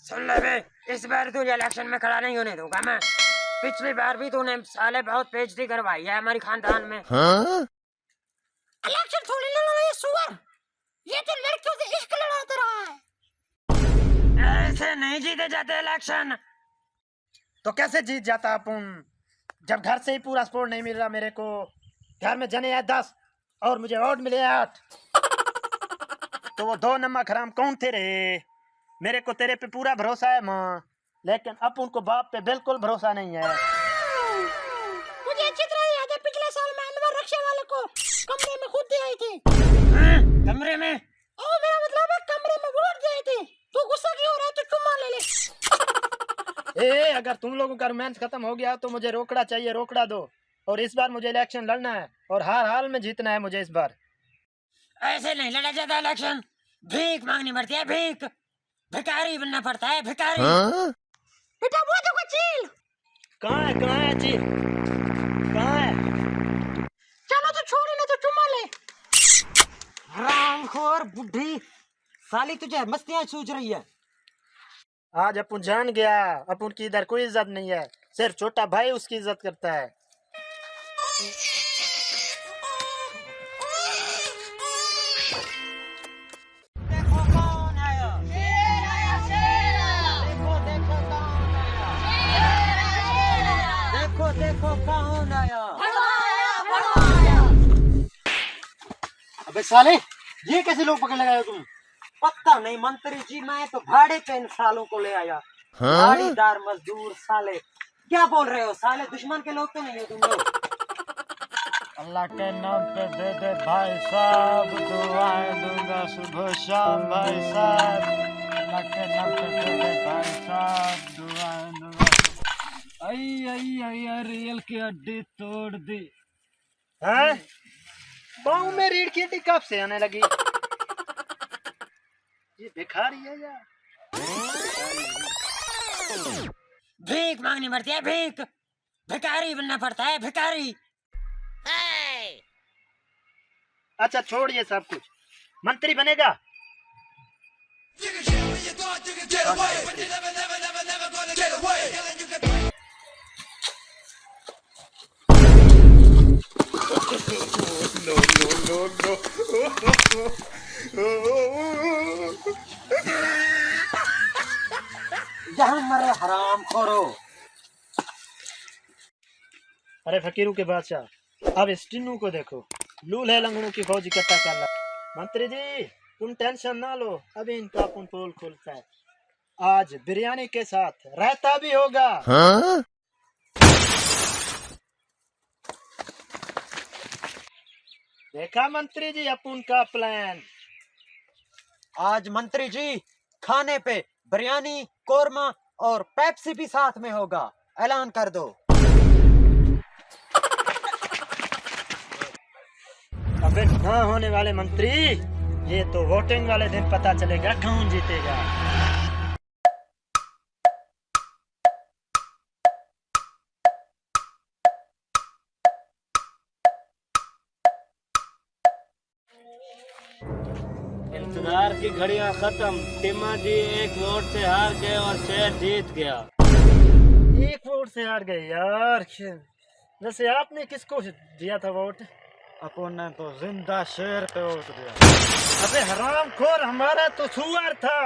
सुन ले बे, इस बार तुझे इलेक्शन में खड़ा नहीं होने दूंगा मैं। पिछली बार भी तूने साले बहुत बेइज्जती करवाई है हमारी खानदान में। हाँ? इलेक्शन थोड़ी लड़ रहा है सुअर, ये तो लड़कियों से इश्क लड़ाता रहा है। ऐसे नहीं जीते जाते इलेक्शन। तो कैसे जीत जाता अपन जब घर से ही पूरा सपोर्ट नहीं मिल रहा मेरे को। घर में जने है 10 और मुझे वोट मिले 8। तो वो 2 नमक हराम कौन थे रे। मेरे को तेरे पे पूरा भरोसा है माँ, लेकिन अपन को बाप पे बिल्कुल भरोसा नहीं है। मुझे अच्छी तरह याद है पिछले साल मैं अनवर रक्षा वाले को कमरे में खुद दे आई थी। कमरे में? ओ मेरा मतलब है कमरे में वोट दे आई थी। तू गुस्सा क्यों हो रहा है, तो चुम्मा ले ले। ए अगर तुम लोगों का रोमांस खत्म हो गया तो मुझे रोकड़ा चाहिए, रोकड़ा दो। और इस बार मुझे इलेक्शन लड़ना है और हर हाल में जीतना है मुझे इस बार। ऐसे नहीं लड़ा जाता इलेक्शन, भीख मांगनी पड़ती है, भीख। भिखारी बनना पड़ता है, भिखारी। हाँ? बेटा वो देखो चील। कहाँ है चील, कहाँ है? चलो तो छोड़ ले, तो चुम्मा ले। हरामखोर बुढ़ी साली, तुझे मस्तियां सूझ रही है। आज अपन जान गया अपन की इधर कोई इज्जत नहीं है, सिर्फ छोटा भाई उसकी इज्जत करता है। देखो कौन आया, शेर आया, देखो देखो कौन आया, देखो देखो कौन आया। अबे साले ये कैसे लोग पकड़ लगाए तुम? पता नहीं मंत्री जी, मैं तो भाड़े पे इन सालों को ले आया। हाँ? भाड़ीदार मजदूर साले। क्या बोल रहे हो साले, दुश्मन के लोग तो नहीं हो तुम लोग। अल्लाह के नाम पे दे दे भाई साहब, दुआएं दूंगा सुबह शाम भाई साहब। अल्लाह के नाम पे दे दे भाई साहब, दुआएं दूंगा। आई रियल की हड्डी तोड़ दी। हैं? पाँव में रीढ़ की हड्डी कब से आने लगी? ये भिखारी है या? भीख मांगनी पड़ती है, भीख। भिखारी बनना पड़ता है, भिखारी। अच्छा छोड़ ये सब कुछ, मंत्री बनेगा? जहाँ मरे हराम खोरो। अरे फकीरों के बादशाह, अब इस टिन्नू को देखो, लूल्हे लंगड़ों की फौज इकट्ठा कर रहा। मंत्री जी तुम टेंशन ना लो, अभी इनका अपन पोल खोलता है। आज बिरयानी के साथ रायता भी होगा। हाँ? देखा मंत्री जी अपन का प्लान। आज मंत्री जी खाने पे बिरयानी, कोरमा और पेप्सी भी साथ में होगा, ऐलान कर दो। अबे कहाँ होने वाले मंत्री, ये तो वोटिंग वाले दिन पता चलेगा कौन जीतेगा। इंतजार की घड़ियां खत्म। टिम्मा जी एक वोट से हार गए और शहर जीत गया। 1 वोट से हार गए यार। वैसे आपने किसको दिया था वोट? अपन ने तो जिंदा शेर पे वोट दिया। अबे हरामखोर, हमारा तो सुअर था।